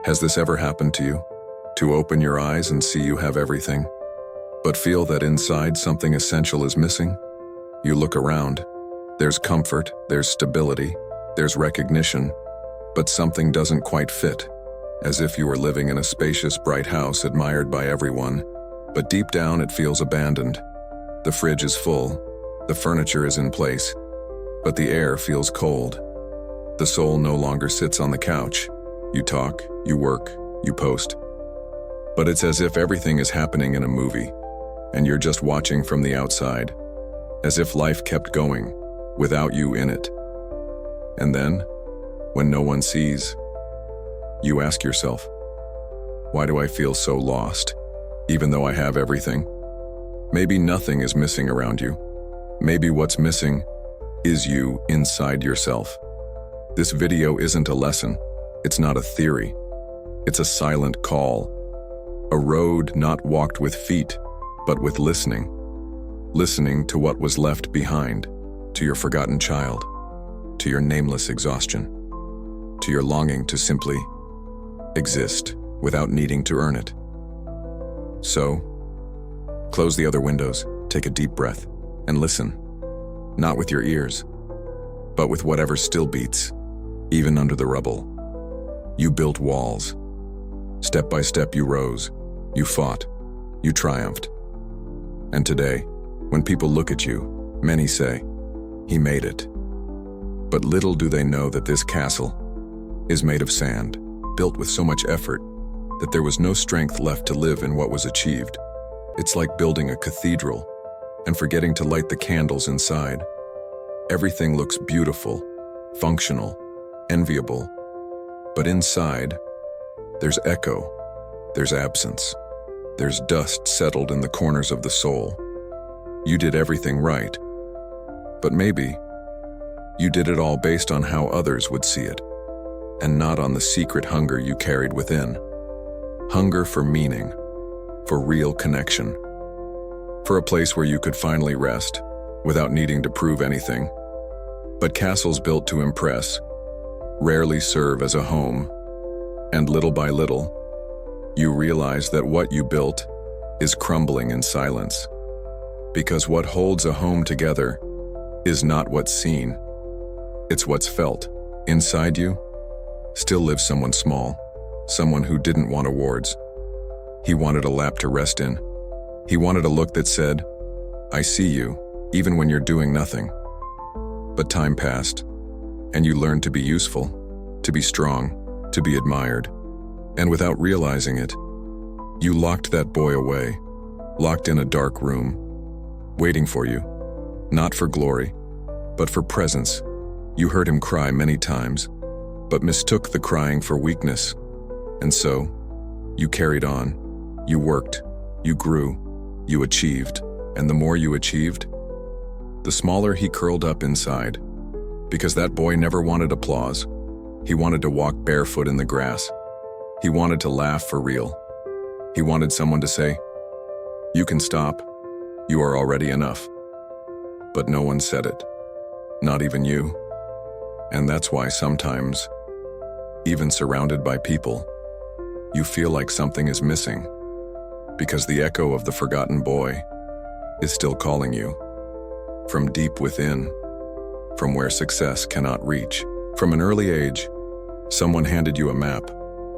Has this ever happened to you? To open your eyes and see you have everything, but feel that inside something essential is missing? You look around. There's comfort, there's stability, there's recognition, but something doesn't quite fit, as if you were living in a spacious, bright house admired by everyone, but deep down it feels abandoned. The fridge is full, the furniture is in place, but the air feels cold. The soul no longer sits on the couch. You talk, you work, you post. But it's as if everything is happening in a movie, and you're just watching from the outside, as if life kept going, without you in it. And then, when no one sees, you ask yourself, why do I feel so lost, even though I have everything? Maybe nothing is missing around you. Maybe what's missing is you inside yourself. This video isn't a lesson. It's not a theory. It's a silent call. A road not walked with feet, but with listening. Listening to what was left behind, to your forgotten child, to your nameless exhaustion, to your longing to simply exist without needing to earn it. So, close the other windows, take a deep breath, and listen. Not with your ears, but with whatever still beats, even under the rubble. You built walls. Step by step you rose, you fought, you triumphed. And today, when people look at you, many say, "He made it." But little do they know that this castle is made of sand, built with so much effort that there was no strength left to live in what was achieved. It's like building a cathedral and forgetting to light the candles inside. Everything looks beautiful, functional, enviable, but inside, there's echo, there's absence, there's dust settled in the corners of the soul. You did everything right, but maybe you did it all based on how others would see it, and not on the secret hunger you carried within. Hunger for meaning, for real connection, for a place where you could finally rest without needing to prove anything. But castles built to impress rarely serve as a home, and little by little, you realize that what you built is crumbling in silence. Because what holds a home together is not what's seen, it's what's felt. Inside you still lives someone small, someone who didn't want awards. He wanted a lap to rest in. He wanted a look that said, "I see you, even when you're doing nothing." But time passed, and you learned to be useful, to be strong, to be admired. And without realizing it, you locked that boy away, locked in a dark room, waiting for you, not for glory, but for presence. You heard him cry many times, but mistook the crying for weakness. And so, you carried on, you worked, you grew, you achieved, and the more you achieved, the smaller he curled up inside. Because that boy never wanted applause. He wanted to walk barefoot in the grass. He wanted to laugh for real. He wanted someone to say, "You can stop. You are already enough." But no one said it. Not even you. And that's why sometimes, even surrounded by people, you feel like something is missing. Because the echo of the forgotten boy is still calling you. From deep within, from where success cannot reach. From an early age, someone handed you a map,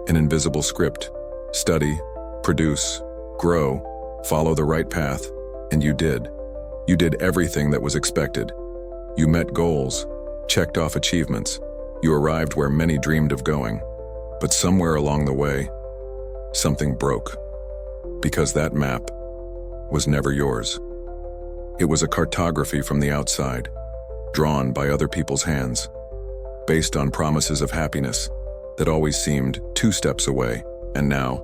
an invisible script. Study, produce, grow, follow the right path, and you did. You did everything that was expected. You met goals, checked off achievements. You arrived where many dreamed of going. But somewhere along the way, something broke. Because that map was never yours. It was a cartography from the outside, drawn by other people's hands, based on promises of happiness that always seemed 2 steps away. And now,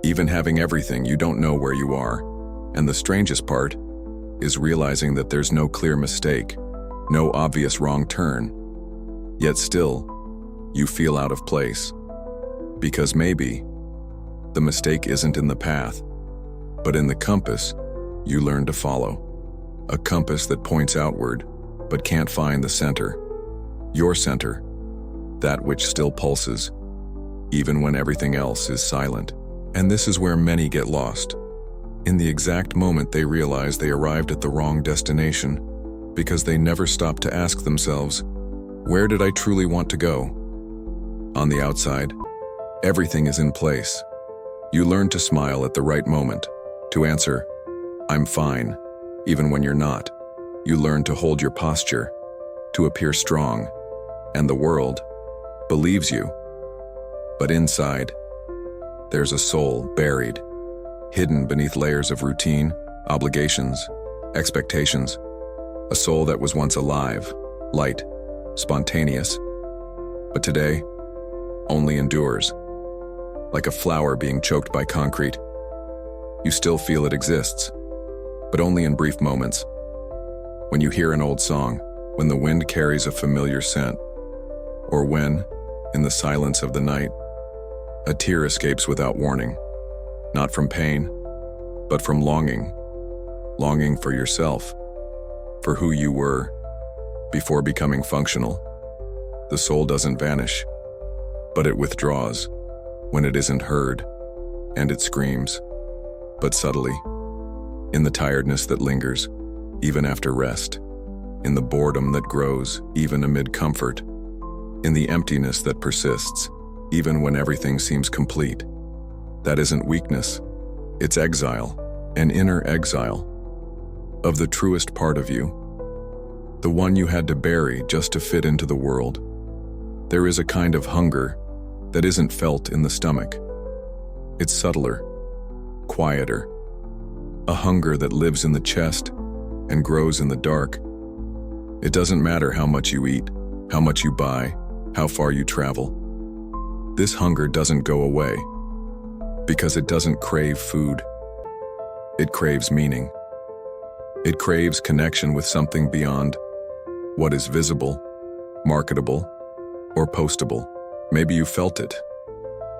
even having everything, you don't know where you are. And the strangest part is realizing that there's no clear mistake, no obvious wrong turn. Yet still, you feel out of place. Because maybe the mistake isn't in the path, but in the compass you learn to follow. A compass that points outward, but can't find the center. Your center, that which still pulses, even when everything else is silent. And this is where many get lost. In the exact moment they realize they arrived at the wrong destination, because they never stop to ask themselves, where did I truly want to go? On the outside, everything is in place. You learn to smile at the right moment, to answer, I'm fine, even when you're not. You learn to hold your posture, to appear strong, and the world believes you. But inside, there's a soul buried, hidden beneath layers of routine, obligations, expectations. A soul that was once alive, light, spontaneous, but today only endures. Like a flower being choked by concrete. You still feel it exists, but only in brief moments. When you hear an old song, when the wind carries a familiar scent, or when, in the silence of the night, a tear escapes without warning, not from pain, but from longing for yourself, for who you were before becoming functional. The soul doesn't vanish, but it withdraws when it isn't heard, and it screams, but subtly, in the tiredness that lingers, even after rest, in the boredom that grows, even amid comfort, in the emptiness that persists, even when everything seems complete. That isn't weakness, it's exile, an inner exile, of the truest part of you, the one you had to bury just to fit into the world. There is a kind of hunger that isn't felt in the stomach. It's subtler, quieter, a hunger that lives in the chest and grows in the dark. It doesn't matter how much you eat, how much you buy, how far you travel. This hunger doesn't go away because it doesn't crave food. It craves meaning. It craves connection with something beyond what is visible, marketable, or postable. Maybe you felt it,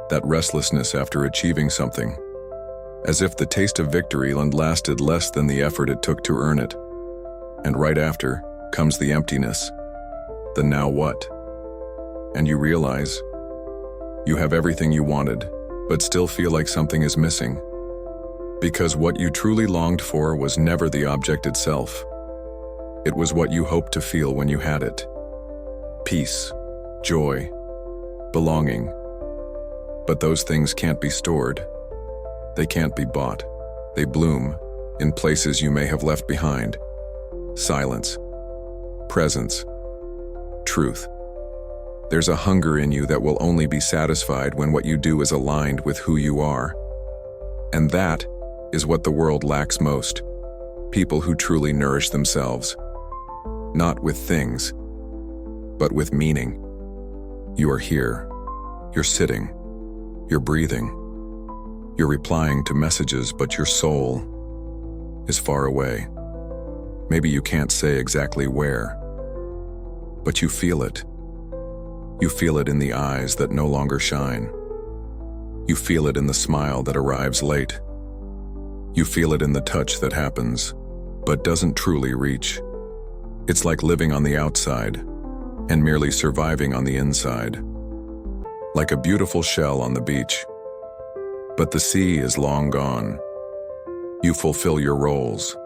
that restlessness after achieving something, as if the taste of victory lasted less than the effort it took to earn it. And right after comes the emptiness, the now what? And you realize you have everything you wanted, but still feel like something is missing. Because what you truly longed for was never the object itself. It was what you hoped to feel when you had it. Peace, joy, belonging. But those things can't be stored. They can't be bought. They bloom in places you may have left behind. Silence, presence, truth. There's a hunger in you that will only be satisfied when what you do is aligned with who you are. And that is what the world lacks most. People who truly nourish themselves. Not with things, but with meaning. You are here. You're sitting. You're breathing. You're replying to messages, but your soul is far away. Maybe you can't say exactly where, but you feel it. You feel it in the eyes that no longer shine. You feel it in the smile that arrives late. You feel it in the touch that happens, but doesn't truly reach. It's like living on the outside and merely surviving on the inside. Like a beautiful shell on the beach. But the sea is long gone. You fulfill your roles.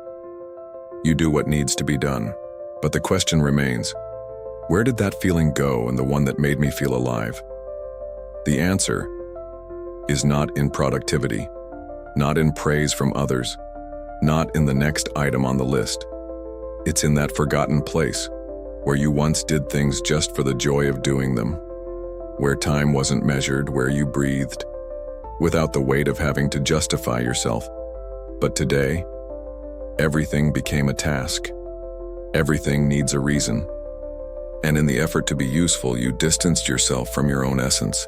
You do what needs to be done. But the question remains, where did that feeling go, and the one that made me feel alive? The answer is not in productivity, not in praise from others, not in the next item on the list. It's in that forgotten place where you once did things just for the joy of doing them, where time wasn't measured, where you breathed, without the weight of having to justify yourself. But today, everything became a task. Everything needs a reason. And in the effort to be useful, you distanced yourself from your own essence.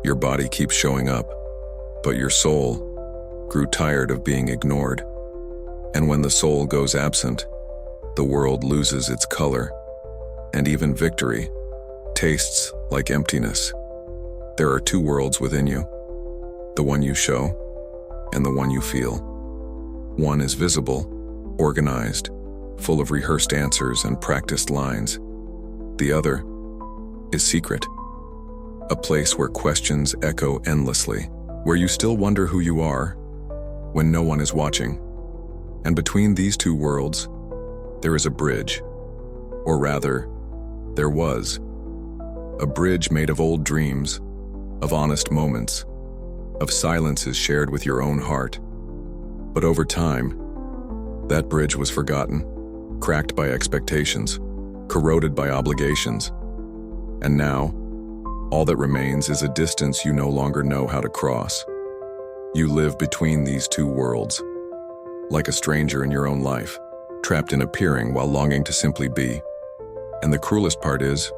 Your body keeps showing up, but your soul grew tired of being ignored. And when the soul goes absent, the world loses its color, and even victory tastes like emptiness. There are two worlds within you, the one you show and the one you feel. One is visible, organized, full of rehearsed answers and practiced lines. The other is secret, a place where questions echo endlessly, where you still wonder who you are when no one is watching. And between these two worlds, there is a bridge. Or rather, there was. A bridge made of old dreams, of honest moments, of silences shared with your own heart. But over time, that bridge was forgotten, cracked by expectations, corroded by obligations. And now, all that remains is a distance you no longer know how to cross. You live between these two worlds, like a stranger in your own life, trapped in appearing while longing to simply be. And the cruelest part is,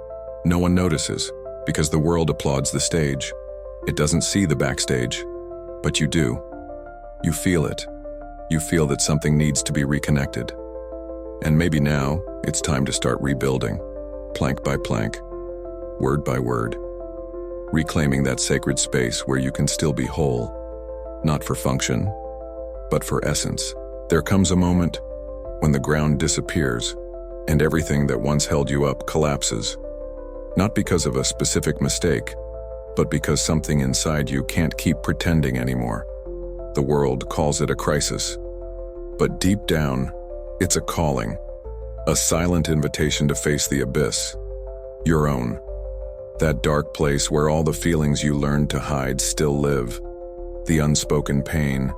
no one notices, because the world applauds the stage. It doesn't see the backstage, but you do. You feel it. You feel that something needs to be reconnected. And maybe now, it's time to start rebuilding, plank by plank, word by word, reclaiming that sacred space where you can still be whole, not for function, but for essence. There comes a moment when the ground disappears and everything that once held you up collapses, not because of a specific mistake, but because something inside you can't keep pretending anymore. The world calls it a crisis, but deep down, it's a calling, a silent invitation to face the abyss, your own. That dark place where all the feelings you learned to hide still live. The unspoken pain,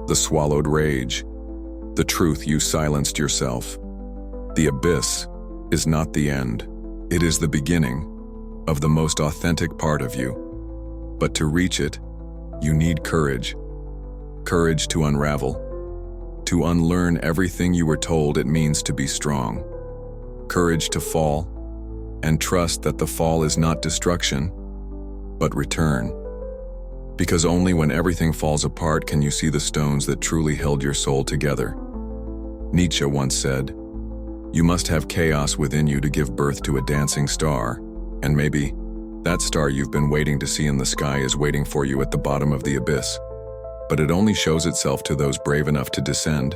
the swallowed rage, the truth you silenced yourself. The abyss is not the end. It is the beginning of the most authentic part of you. But to reach it, you need courage. Courage to unravel, to unlearn everything you were told it means to be strong. Courage to fall, and trust that the fall is not destruction, but return. Because only when everything falls apart can you see the stones that truly held your soul together. Nietzsche once said, "You must have chaos within you to give birth to a dancing star, and maybe that star you've been waiting to see in the sky is waiting for you at the bottom of the abyss. But it only shows itself to those brave enough to descend,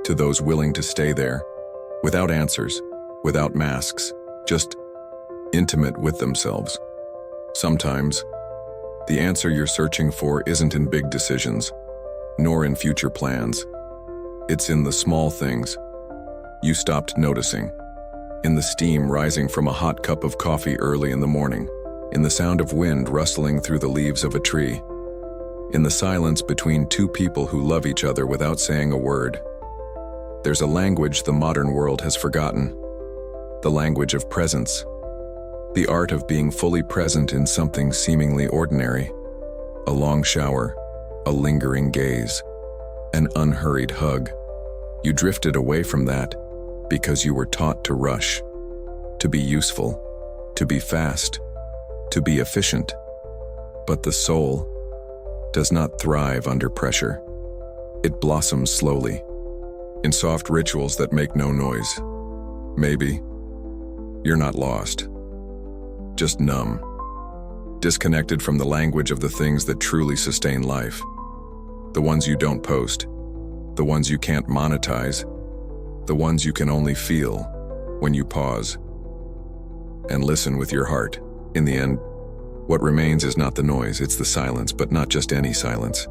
to those willing to stay there, without answers, without masks, just intimate with themselves." Sometimes, the answer you're searching for isn't in big decisions, nor in future plans. It's in the small things you stopped noticing, in the steam rising from a hot cup of coffee early in the morning, in the sound of wind rustling through the leaves of a tree, in the silence between two people who love each other without saying a word. There's a language the modern world has forgotten, the language of presence. The art of being fully present in something seemingly ordinary. A long shower, a lingering gaze, an unhurried hug. You drifted away from that because you were taught to rush, to be useful, to be fast, to be efficient. But the soul does not thrive under pressure. It blossoms slowly, in soft rituals that make no noise. Maybe you're not lost, just numb, disconnected from the language of the things that truly sustain life. The ones you don't post, the ones you can't monetize, the ones you can only feel when you pause and listen with your heart. In the end, what remains is not the noise, it's the silence, but not just any silence.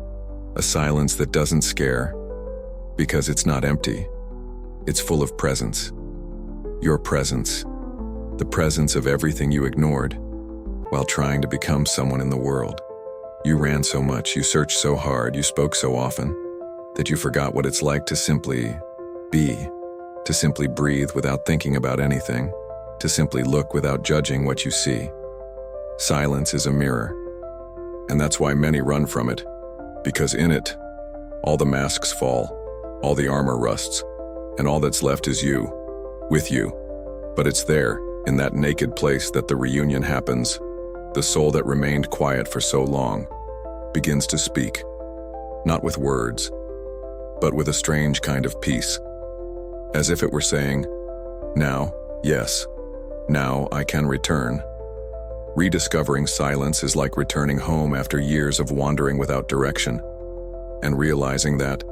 A silence that doesn't scare, because it's not empty. It's full of presence. Your presence. The presence of everything you ignored while trying to become someone in the world. You ran so much, you searched so hard, you spoke so often, that you forgot what it's like to simply be, to simply breathe without thinking about anything, to simply look without judging what you see. Silence is a mirror, and that's why many run from it, because in it, all the masks fall, all the armor rusts, and all that's left is you, with you. But it's there, in that naked place, that the reunion happens. The soul that remained quiet for so long begins to speak, not with words, but with a strange kind of peace, as if it were saying, "Now, yes, now I can return." Rediscovering silence is like returning home after years of wandering without direction, and realizing that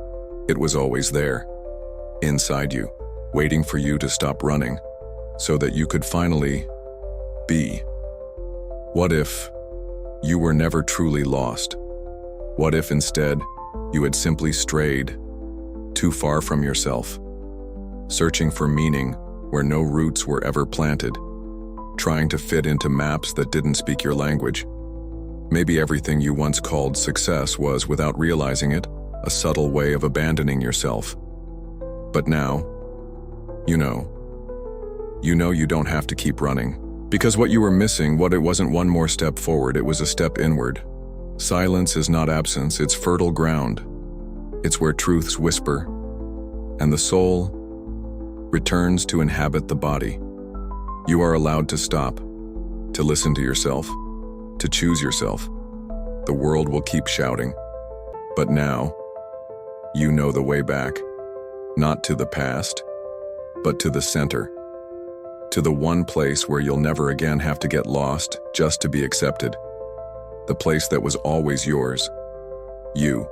it was always there, inside you, waiting for you to stop running, so that you could finally be. What if You were never truly lost. What if instead, you had simply strayed too far from yourself, searching for meaning where no roots were ever planted, trying to fit into maps that didn't speak your language? Maybe everything you once called success was, without realizing it, a subtle way of abandoning yourself. But now, you know you don't have to keep running. Because what you were missing, it wasn't one more step forward, it was a step inward. Silence is not absence, it's fertile ground. It's where truths whisper, and the soul returns to inhabit the body. You are allowed to stop, to listen to yourself, to choose yourself. The world will keep shouting, but now, you know the way back, not to the past, but to the center, to the one place where you'll never again have to get lost just to be accepted. The place that was always yours, you.